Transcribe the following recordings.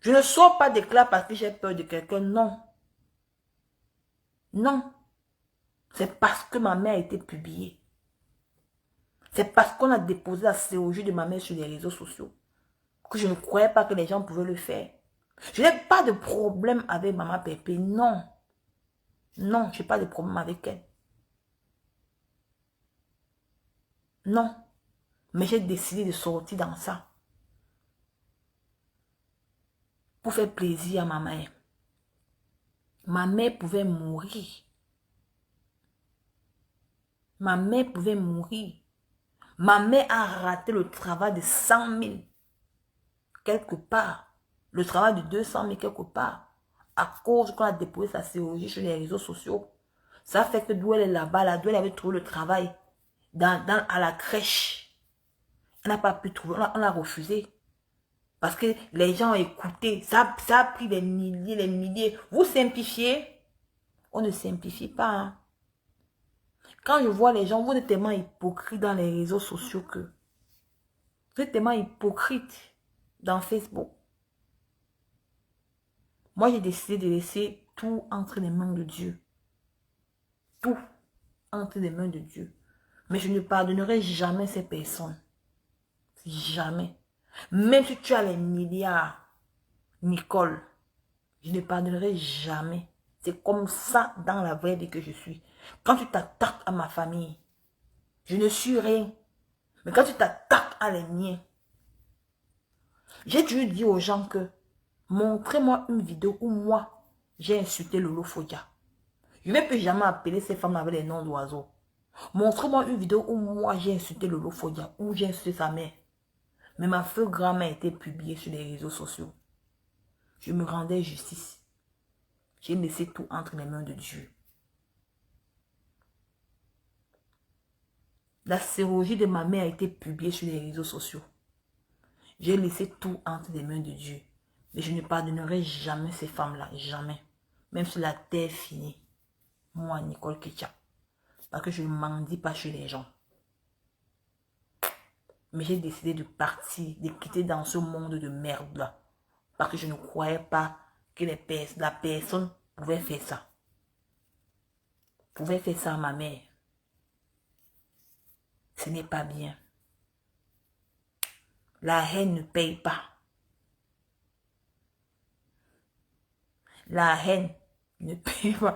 Je ne sors pas d'éclat parce que j'ai peur de quelqu'un, non. Non. C'est parce que ma mère a été publiée. C'est parce qu'on a déposé la chirurgie de ma mère sur les réseaux sociaux que je ne croyais pas que les gens pouvaient le faire. Je n'ai pas de problème avec maman Pépé, non. Non, je n'ai pas de problème avec elle. Non. Mais j'ai décidé de sortir dans ça. Pour faire plaisir à ma mère. Ma mère pouvait mourir. Ma mère pouvait mourir. Ma mère a raté le travail de 100 000 quelque part. Le travail de 200 000 quelque part. À cause qu'on a déposé sa chirurgie sur les réseaux sociaux. Ça fait que d'où elle est là-bas, d'où elle avait trouvé le travail, à la crèche. Elle n'a pas pu trouver, on l'a refusé. Parce que les gens ont écouté. Ça a pris des milliers, des milliers. Vous simplifiez. On ne simplifie pas. Hein. Quand je vois les gens, vous êtes tellement hypocrite dans les réseaux sociaux que... Vous êtes tellement hypocrite dans Facebook. Moi, j'ai décidé de laisser tout entre les mains de Dieu. Tout entre les mains de Dieu. Mais je ne pardonnerai jamais ces personnes. Jamais. Même si tu as les milliards, Nicole, je ne pardonnerai jamais. C'est comme ça dans la vraie vie que je suis. Quand tu t'attaques à ma famille, je ne suis rien. Mais quand tu t'attaques à les miens, j'ai dû dire aux gens que montrez-moi une vidéo où moi, j'ai insulté Lolo Fodia. Je ne vais plus jamais appeler ces femmes avec les noms d'oiseaux. Montrez-moi une vidéo où moi, j'ai insulté Lolo Fodia, où j'ai insulté sa mère. Mais ma feu grand-mère a été publiée sur les réseaux sociaux. Je me rendais justice. J'ai laissé tout entre les mains de Dieu. La chirurgie de ma mère a été publiée sur les réseaux sociaux. J'ai laissé tout entre les mains de Dieu. Mais je ne pardonnerai jamais ces femmes-là. Jamais. Même si la terre finit. Moi, Nicole Ketcha. Parce que je ne mendie pas chez les gens. Mais j'ai décidé de partir, de quitter dans ce monde de merde-là. Parce que je ne croyais pas que la personne pouvait faire ça. Pouvait faire ça à ma mère. Ce n'est pas bien. La haine ne paye pas. La haine ne paye pas.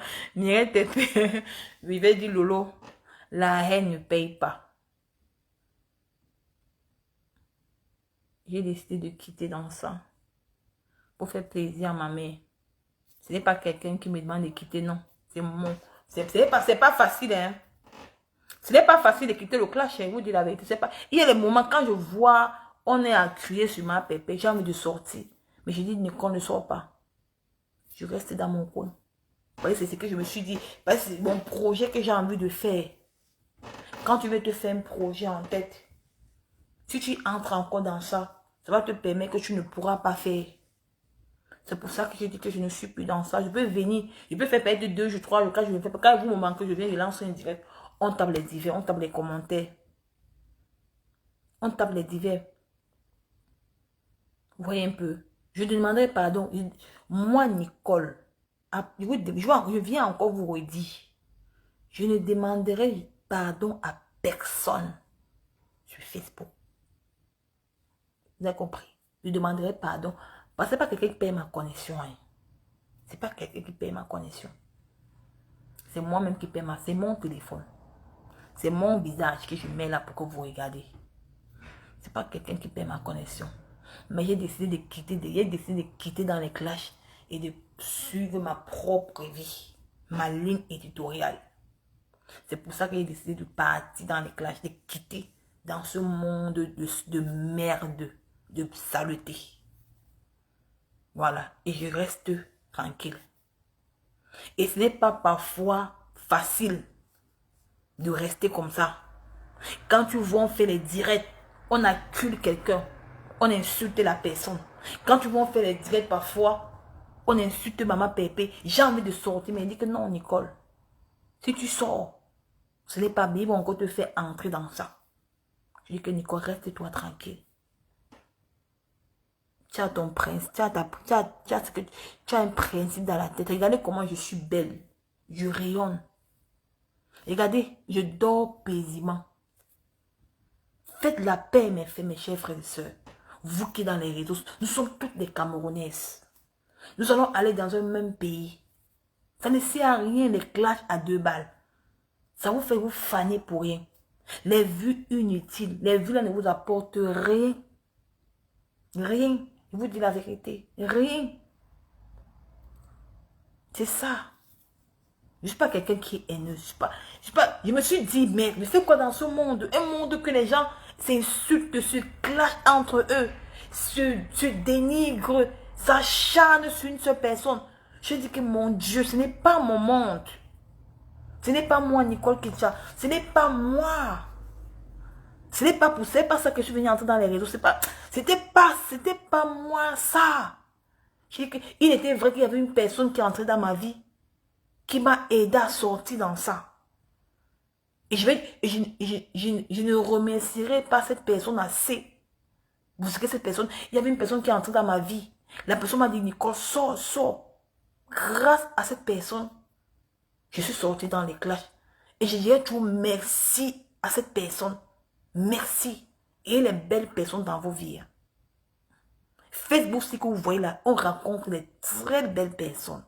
Vivez du Lolo. La haine ne paye pas. J'ai décidé de quitter dans ça. Pour faire plaisir à ma mère. Ce n'est pas quelqu'un qui me demande de quitter, non. C'est mon... C'est pas facile, hein. Ce n'est pas facile de quitter le clash, je vous dis la vérité. Pas... Il y a des moments quand je vois, on est à crier sur ma pépé, j'ai envie de sortir. Mais je dis, Nicole, ne sort pas. Je reste dans mon coin. Vous voyez, c'est ce que je me suis dit. C'est mon projet que j'ai envie de faire. Quand tu veux te faire un projet en tête, si tu entres encore dans ça, ça va te permettre que tu ne pourras pas faire. C'est pour ça que j'ai dit que je ne suis plus dans ça. Je peux venir, je peux faire peut-être 2 jours, 3 jours, 4 jours, je ne fais pas. Quand vous me manquez, je viens, je lance un direct. On tape les divers, on tape les commentaires. On tape les divers. Vous voyez un peu. Je demanderai pardon. Moi, Nicole, je viens encore vous redire. Je ne demanderai pardon à personne sur Facebook. Vous avez compris? Je demanderai pardon. Parce que ce n'est pas quelqu'un qui paye ma connexion. Hein. Ce n'est pas quelqu'un qui paye ma connexion. C'est moi-même qui paye c'est mon téléphone. C'est mon visage que je mets là pour que vous regardez. C'est pas quelqu'un qui paie ma connexion. Mais j'ai décidé de quitter dans les clashs et de suivre ma propre vie. Ma ligne éditoriale. C'est pour ça que j'ai décidé de partir dans les clashs, de quitter dans ce monde de merde, de saleté. Voilà. Et je reste tranquille. Et ce n'est pas parfois facile de rester comme ça. Quand tu vois, on fait les directs, on accule quelqu'un, on insulte la personne. Quand tu vois, on fait les directs, parfois, on insulte maman Pépé. J'ai envie de sortir, mais il dit que non, Nicole. Si tu sors, ce n'est pas bien, ils vont encore te faire entrer dans ça. Je dis que Nicole, reste-toi tranquille. Ciao. Tu as ton principe, tu as un principe dans la tête. Regardez comment je suis belle. Je rayonne. Regardez, je dors paisiblement. Faites la paix, mes chers frères et sœurs. Vous qui dans les réseaux, nous sommes toutes des Camerounaises. Nous allons aller dans un même pays. Ça ne sert à rien les clashs à 2 balles. Ça vous fait vous faner pour rien. Les vues inutiles, les vues là ne vous apportent rien. Rien. Je vous dis la vérité. Rien. C'est ça. Je ne suis pas quelqu'un qui est haineux. Je me suis dit, mais je fais quoi dans ce monde? Un monde que les gens s'insultent, se clashent entre eux, se dénigrent, s'acharnent sur une seule personne. Je dis que mon Dieu, ce n'est pas mon monde. Ce n'est pas moi, Nicole Ketcha. Ce n'est pas moi. Ce n'est pas pour ça, c'est pas ça que je suis venue entrer dans les réseaux. C'était pas moi, ça. Il était vrai qu'il y avait une personne qui est entrée dans ma vie, qui m'a aidé à sortir dans ça. Et je ne remercierai pas cette personne assez. Parce que cette personne, il y avait une personne qui est entrée dans ma vie. La personne m'a dit, Nicole, sors. Grâce à cette personne, je suis sortie dans les clashs. Et je dirais toujours merci à cette personne. Merci. Et les belles personnes dans vos vies. Facebook, c'est que vous voyez là, on rencontre des très belles personnes.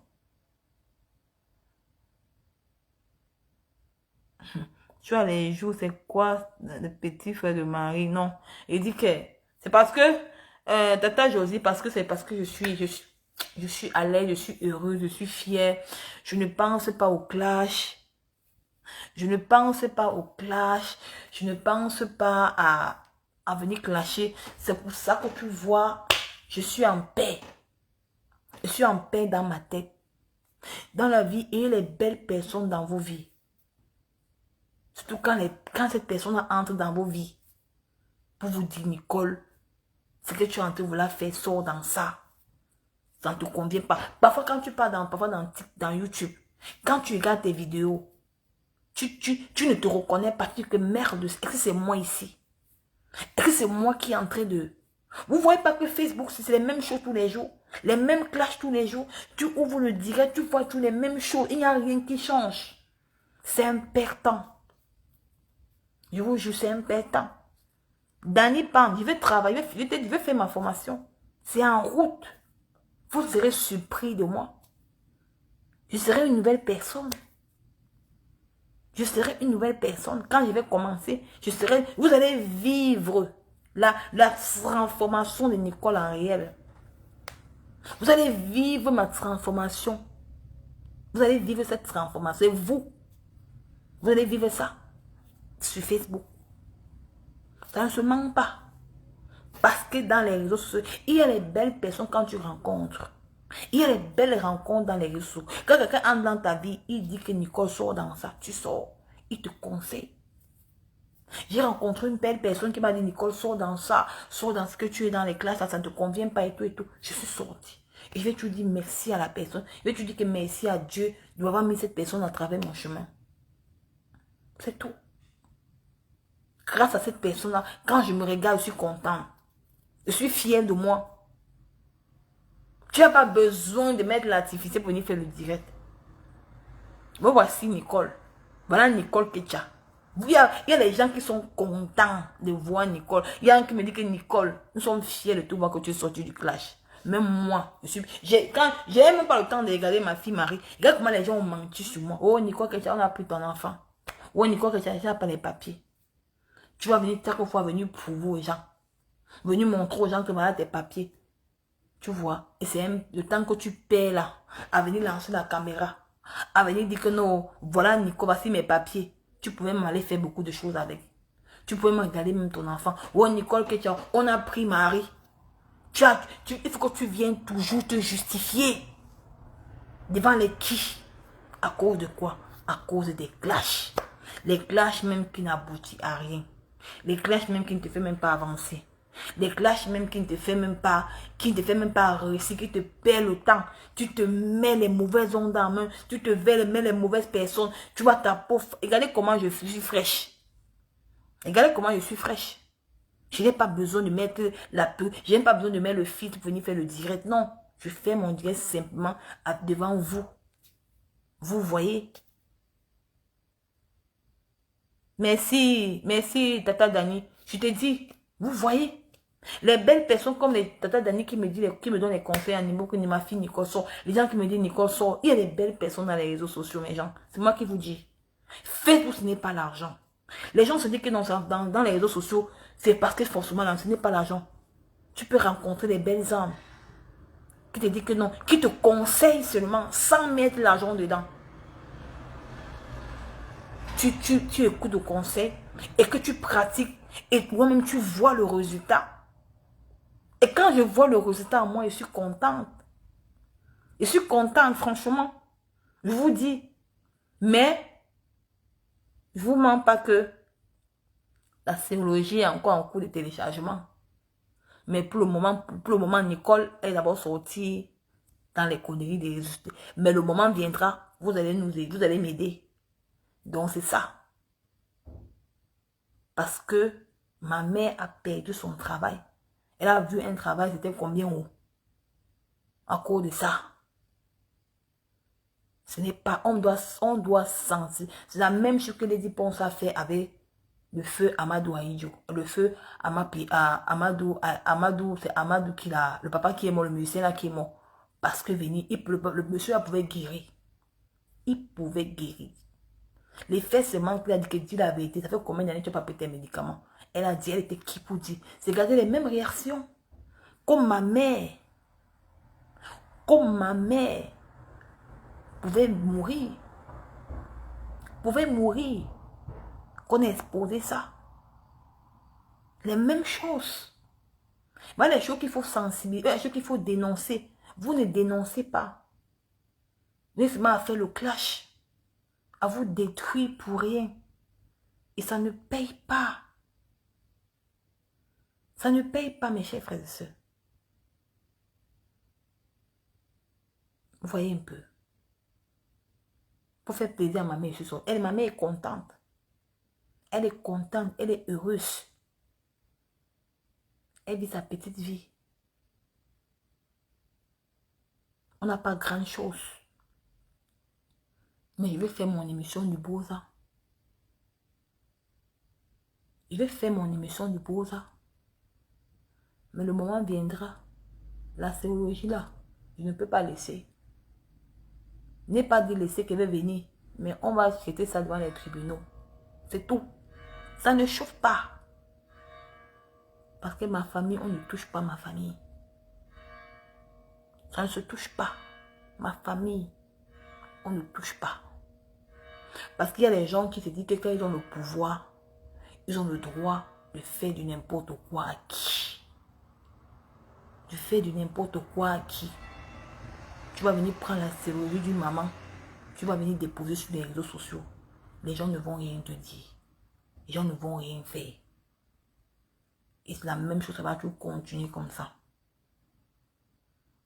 Tu as les jours, c'est quoi le petit frère de Marie? Non. Il dit que c'est parce que Tata Josie, parce que c'est parce que je suis à l'aise, je suis heureuse, je suis fière. Je ne pense pas au clash. Je ne pense pas au clash. Je ne pense pas à venir clasher. C'est pour ça que tu vois, je suis en paix. Je suis en paix dans ma tête. Dans la vie, et les belles personnes dans vos vies. Surtout quand cette personne entre dans vos vies. Pour vous dire, Nicole, ce que tu es en train de vouloir faire, sors dans ça. Ça ne te convient pas. Parfois, quand tu pars dans YouTube, quand tu regardes tes vidéos, tu ne te reconnais pas. Tu dis que merde, est-ce que c'est moi ici? Est-ce que c'est moi qui est en train de... Vous ne voyez pas que Facebook, c'est les mêmes choses tous les jours. Les mêmes clashs tous les jours. Tu ouvres le direct, tu vois toutes les mêmes choses. Il n'y a rien qui change. C'est important. Je vous jure, c'est important. Danny Pam, je vais travailler, je vais faire ma formation. C'est en route. Vous serez surpris de moi. Je serai une nouvelle personne. Je serai une nouvelle personne. Quand je vais commencer, vous allez vivre la transformation de Nicole en réel. Vous allez vivre ma transformation. Vous allez vivre cette transformation. Et vous allez vivre ça sur Facebook. Ça ne se ment pas. Parce que dans les réseaux sociaux, il y a les belles personnes quand tu rencontres. Il y a les belles rencontres dans les réseaux. Quand quelqu'un entre dans ta vie, il dit que Nicole sort dans ça, tu sors. Il te conseille. J'ai rencontré une belle personne qui m'a dit, Nicole, sors dans ça, sors dans ce que tu es dans les classes, ça ne te convient pas et tout et tout. Je suis sortie. Et je vais te dire merci à la personne. Je vais te dire que merci à Dieu d'avoir mis cette personne à travers mon chemin. C'est tout. Grâce à cette personne-là, quand je me regarde, je suis contente. Je suis fière de moi. Tu n'as pas besoin de mettre l'artificiel pour venir faire le direct. Me voici Nicole. Voilà Nicole Ketcha. Il y a des gens qui sont contents de voir Nicole. Il y a un qui me dit que Nicole, nous sommes fiers de tout voir que tu es sorti du clash. Même moi, j'ai même pas le temps de regarder ma fille Marie. Regarde comment les gens ont menti sur moi. Oh Nicole Ketcha, on a pris ton enfant. Oh Nicole Ketcha, tu n'as pas les papiers. Tu vas venir chaque fois venir prouver aux gens. Venir montrer aux gens que voilà tes papiers. Tu vois. Et c'est le temps que tu perds là. À venir lancer la caméra. À venir dire que non, voilà Nico, voici mes papiers. Tu pouvais m'aller faire beaucoup de choses avec. Tu pouvais me regarder même ton enfant. Oh Nicole, on a pris Marie. Il faut que tu viennes toujours te justifier. Devant les qui? À cause de quoi? À cause des clashs. Les clashs même qui n'aboutissent à rien. Les clashs même qui ne te font même pas avancer. Les clashs même qui ne te fait même pas, réussir, qui te perd le temps. Tu te mets les mauvaises ondes en main, tu te mets les mauvaises personnes. Tu vois ta peau. Regardez comment je suis fraîche. Regardez comment je suis fraîche. Je n'ai pas besoin de mettre je n'ai pas besoin de mettre le filtre pour venir faire le direct. Non, je fais mon direct simplement devant vous. Vous voyez. Merci, merci Tata Dani. Je te dis, vous voyez. Les belles personnes comme les Tata Dani qui me donnent les conseils animaux, que ma fille Nicole sort. Les gens qui me disent Nicole sort. Il y a des belles personnes dans les réseaux sociaux, mes gens. C'est moi qui vous dis. Facebook, ce n'est pas l'argent. Les gens se disent que dans les réseaux sociaux, c'est parce que forcément, ce n'est pas l'argent. Tu peux rencontrer des belles âmes qui te disent que non, qui te conseillent seulement sans mettre l'argent dedans. Tu écoutes le conseil et que tu pratiques et toi-même tu vois le résultat. Et quand je vois le résultat, moi, je suis contente. Je suis contente, franchement. Je vous dis. Mais, je ne vous mens pas que la sérologie est encore en cours de téléchargement. Mais pour le moment, Nicole est d'abord sortie dans les conneries des résultats. Mais le moment viendra, vous allez m'aider. Donc, c'est ça. Parce que ma mère a perdu son travail. Elle a vu un travail, c'était combien haut? À cause de ça. Ce n'est pas, on doit sentir. C'est la même chose que Lady Ponce a fait avec le feu Amadou Aïdjo. Le feu Amadou, c'est Amadou qui l'a, le papa qui est mort, le musicien là qui est mort. Parce que le monsieur là pouvait guérir. Il pouvait guérir. Les faits seulement qu'il a dit que dit la vérité. Ça fait combien d'années que tu n'as pas pris tes médicaments? Elle a dit, elle était qui pour dire. C'est garder les mêmes réactions. Comme ma mère. Comme ma mère. Pouvait mourir. Pouvait mourir. Qu'on ait exposé ça. Les mêmes choses. Voilà les choses qu'il faut sensibiliser, les choses qu'il faut dénoncer. Vous ne dénoncez pas. Vous êtes seulement à faire le clash. À vous détruire pour rien. Et ça ne paye pas. Ça ne paye pas, mes chers frères et sœurs. Vous voyez un peu. Pour faire plaisir à ma mère, ma mère est contente. Elle est contente, elle est heureuse. Elle vit sa petite vie. On n'a pas grand chose. Mais je vais faire mon émission du Boza. Je vais faire mon émission du Boza. Mais le moment viendra. La sérologie là, je ne peux pas laisser. Je n'ai pas dit laisser qu'elle va venir. Mais on va jeter ça devant les tribunaux. C'est tout. Ça ne chauffe pas. Parce que ma famille, on ne touche pas ma famille. Ça ne se touche pas. Ma famille, on ne touche pas. Parce qu'il y a des gens qui se disent que quand ils ont le pouvoir, ils ont le droit de faire du n'importe quoi à qui. De faire du n'importe quoi à qui. Tu vas venir prendre la sérologie d'une maman. Tu vas venir déposer sur les réseaux sociaux. Les gens ne vont rien te dire. Les gens ne vont rien faire. Et c'est la même chose, ça va toujours continuer comme ça.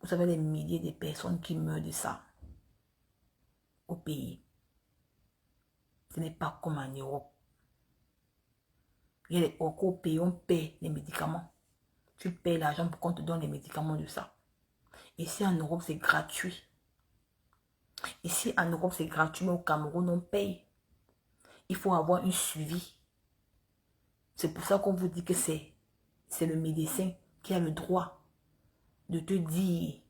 Vous savez, des milliers de personnes qui meurent de ça. Au pays. Ce n'est pas comme en Europe. Il y a au pays, on paie les médicaments. Tu payes l'argent pour qu'on te donne les médicaments de ça. Ici en Europe, c'est gratuit. Ici en Europe, c'est gratuit, mais au Cameroun, on paye. Il faut avoir un suivi. C'est pour ça qu'on vous dit que c'est le médecin qui a le droit de te dire.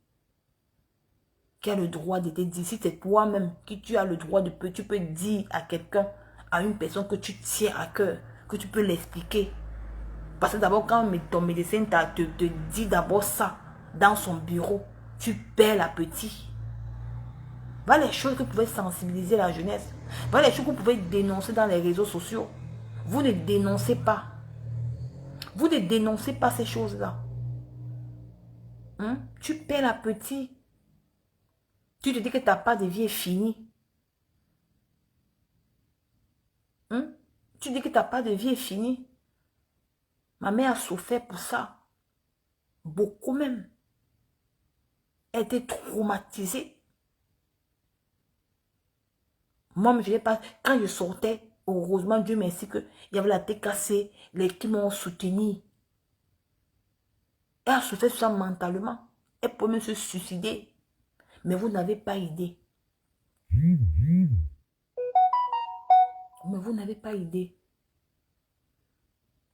Qui a le droit de te dire. Si c'est toi-même qui tu as le droit tu peux dire à quelqu'un, à une personne que tu tiens à cœur, que tu peux l'expliquer. Parce que d'abord, quand ton médecin te dit d'abord ça dans son bureau, tu perds l'appétit. Voilà les choses que vous pouvez sensibiliser la jeunesse. Voilà les choses que vous pouvez dénoncer dans les réseaux sociaux. Vous ne dénoncez pas. Vous ne dénoncez pas ces choses-là. Tu perds l'appétit. Tu te dis que ta part de vie est finie. Tu dis que ta part de vie est finie. Ma mère a souffert pour ça. Beaucoup même. Elle était traumatisée. Moi, je n'ai pas. Quand je sortais, heureusement, Dieu merci qu'il y avait la TKC, les qui m'ont soutenu. Elle a souffert ça mentalement. Elle peut même se suicider. Mais vous n'avez pas idée. Mais vous n'avez pas idée.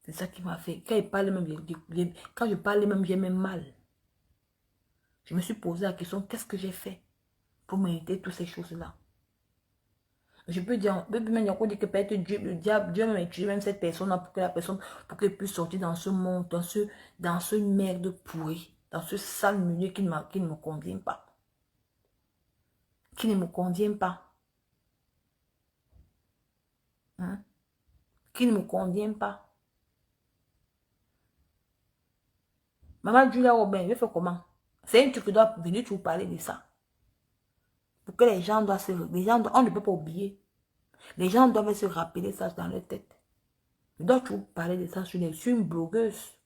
C'est ça qui m'a fait. Quand je parlais même, j'ai même mal. Je me suis posé la question, qu'est-ce que j'ai fait pour mériter toutes ces choses-là? Je peux dire, même qu'on dit que peut-être le diable, Dieu m'a utilisé même cette personne-là pour que la personne, pour qu'elle puisse sortir dans ce monde, dans ce merde pourri, dans ce sale milieu qui ne me convient pas. Qui ne me convient pas. Hein? Qui ne me convient pas. Maman Julia Robin, je fais comment? C'est une truc qui doit venir toujours parler de ça. Pour que les gens doivent on ne peut pas oublier. Les gens doivent se rappeler ça dans leur tête. Je dois toujours parler de ça. Je suis une blogueuse.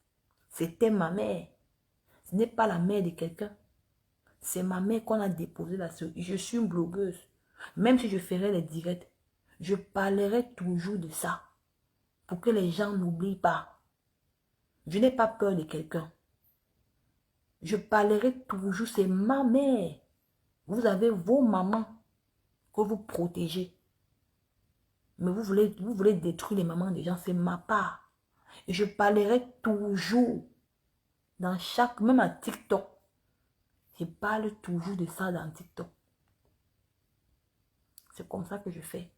C'était ma mère. Ce n'est pas la mère de quelqu'un. C'est ma mère qu'on a déposée là-dessus. Je suis une blogueuse. Même si je ferais les directs, je parlerai toujours de ça. Pour que les gens n'oublient pas. Je n'ai pas peur de quelqu'un. Je parlerai toujours. C'est ma mère. Vous avez vos mamans que vous protégez. Mais vous voulez détruire les mamans des gens. C'est ma part. Et je parlerai toujours. Dans chaque, même à TikTok. Je parle toujours de ça dans TikTok. C'est comme ça que je fais.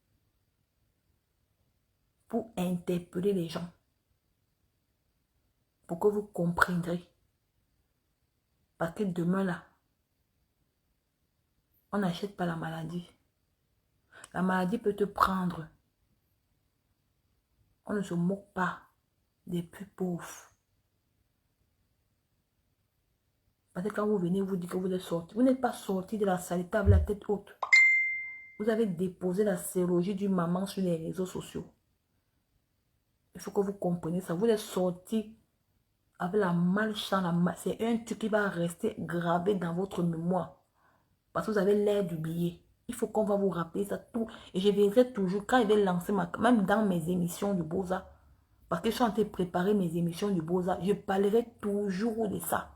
Pour interpeller les gens. Pour que vous comprendrez. Parce que demain là, on n'achète pas la maladie. La maladie peut te prendre. On ne se moque pas des plus pauvres. Parce que quand vous venez, vous dites que vous êtes sorti. Vous n'êtes pas sorti de la saleté avec la tête haute. Vous avez déposé la sérologie d'une maman sur les réseaux sociaux. Il faut que vous compreniez ça. Vous êtes sorti avec la malchance. C'est un truc qui va rester gravé dans votre mémoire. Parce que vous avez l'air d'oublier. Il faut qu'on va vous rappeler ça tout. Et je verrai toujours, quand je vais lancer même dans mes émissions du Beaux-Arts, parce que je suis en train de préparer mes émissions du Beaux-Arts, je parlerai toujours de ça.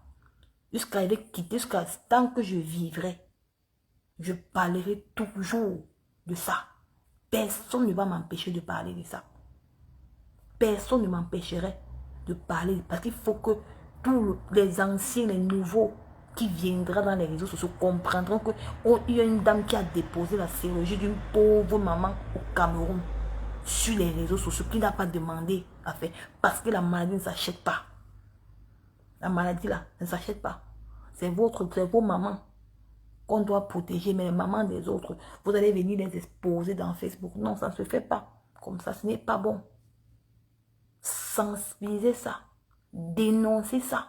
Jusqu'à quitter, jusqu'à tant que je vivrai. Je parlerai toujours de ça. Personne ne va m'empêcher de parler de ça. Personne ne m'empêcherait de parler. Parce qu'il faut que tous les anciens, les nouveaux qui viendront dans les réseaux sociaux comprendront qu'il y a une dame qui a déposé la chirurgie d'une pauvre maman au Cameroun sur les réseaux sociaux qui n'a pas demandé à faire. Parce que la maladie ne s'achète pas. La maladie là ne s'achète pas. C'est vos mamans qu'on doit protéger, mais les mamans des autres, vous allez venir les exposer dans Facebook. Non, ça ne se fait pas. Comme ça, ce n'est pas bon. Sensibiliser ça. Dénoncer ça.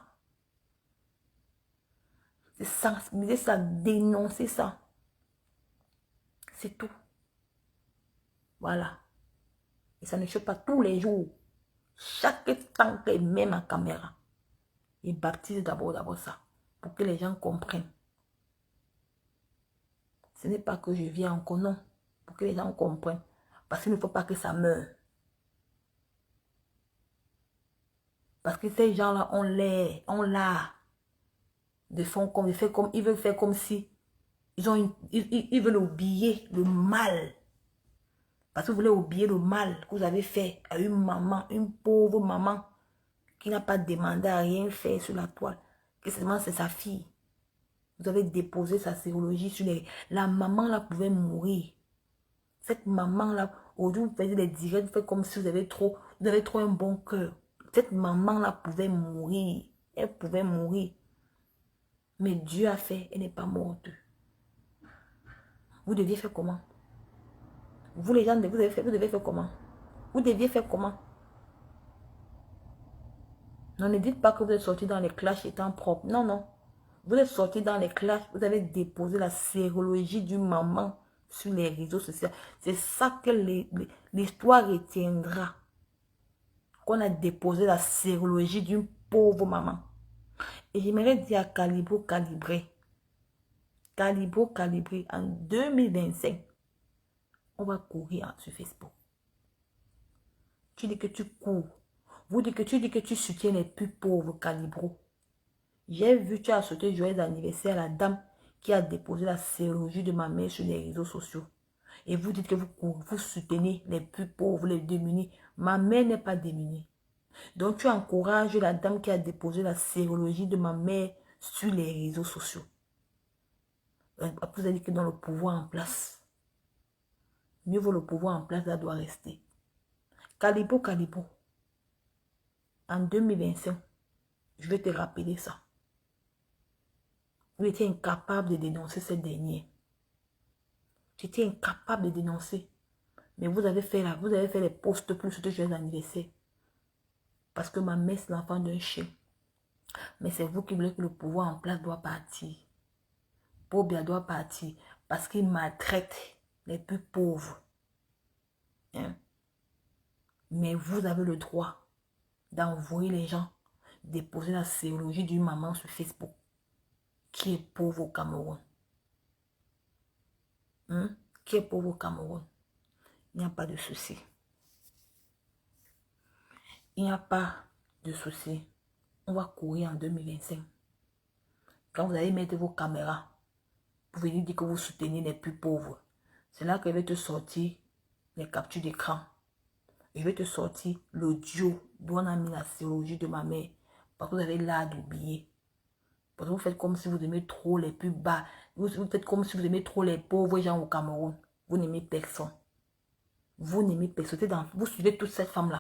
C'est sensibiliser ça, dénoncer ça. C'est tout. Voilà. Et ça ne se fait pas tous les jours. Chaque temps qu'elle met ma caméra, il baptise d'abord ça. Pour que les gens comprennent. Ce n'est pas que je viens encore, non. Pour que les gens comprennent. Parce qu'il ne faut pas que ça meure. Parce que ces gens-là, on l'a. Ils veulent faire comme si ils veulent oublier le mal. Parce que vous voulez oublier le mal que vous avez fait à une maman, une pauvre maman qui n'a pas demandé à rien faire sur la toile. Que seulement c'est sa fille. Vous avez déposé sa sérologie sur les... La maman là pouvait mourir. Cette maman là, aujourd'hui vous faites des directs, vous faites comme si vous avez trop un bon cœur. Cette maman là pouvait mourir. Elle pouvait mourir. Mais Dieu a fait, elle n'est pas morte. Vous deviez faire comment? Vous les gens, vous devez faire comment? Vous deviez faire comment? Non, ne dites pas que vous êtes sorti dans les clashs étant propre. Non, non. Vous êtes sorti dans les clashs, vous avez déposé la sérologie d'une maman sur les réseaux sociaux. C'est ça que l'histoire retiendra. Qu'on a déposé la sérologie d'une pauvre maman. Et j'aimerais dire à Calibro Calibré. Calibro Calibré, en 2025, on va courir sur Facebook. Tu dis que tu cours. Tu dis que tu soutiens les plus pauvres, Calibro. J'ai vu, tu as souhaité joyeux anniversaire à la dame qui a déposé la sérologie de ma mère sur les réseaux sociaux. Et vous dites que vous soutenez les plus pauvres, les démunis. Ma mère n'est pas démunie. Donc tu encourages la dame qui a déposé la sérologie de ma mère sur les réseaux sociaux. Vous avez dit que dans le pouvoir en place. Mieux vaut le pouvoir en place, ça doit rester. Calibo. En 2025, je vais te rappeler ça. Vous étiez incapable de dénoncer cette dernière. J'étais incapable de dénoncer. Mais vous avez fait les posts pour ce joyeux anniversaire. Parce que ma mère, c'est l'enfant d'un chien. Mais c'est vous qui voulez que le pouvoir en place doit partir. Pobia doit partir. Parce qu'il maltraite les plus pauvres. Hein? Mais vous avez le droit d'envoyer les gens déposer la sérologie d'une maman sur Facebook qui est pauvre au Cameroun. Hein? Qui est pauvre au Cameroun. Il n'y a pas de souci. Il n'y a pas de souci. On va courir en 2025. Quand vous allez mettre vos caméras, vous venez dire que vous soutenez les plus pauvres. C'est là que je vais te sortir les captures d'écran. Je vais te sortir l'audio d'où on a mis la sérologie de ma mère. Parce que vous avez l'art d'oublier. Parce que vous faites comme si vous aimez trop les plus bas. Vous faites comme si vous aimez trop les pauvres gens au Cameroun. Vous n'aimez personne. Vous n'aimez personne. Vous suivez toute cette femme-là.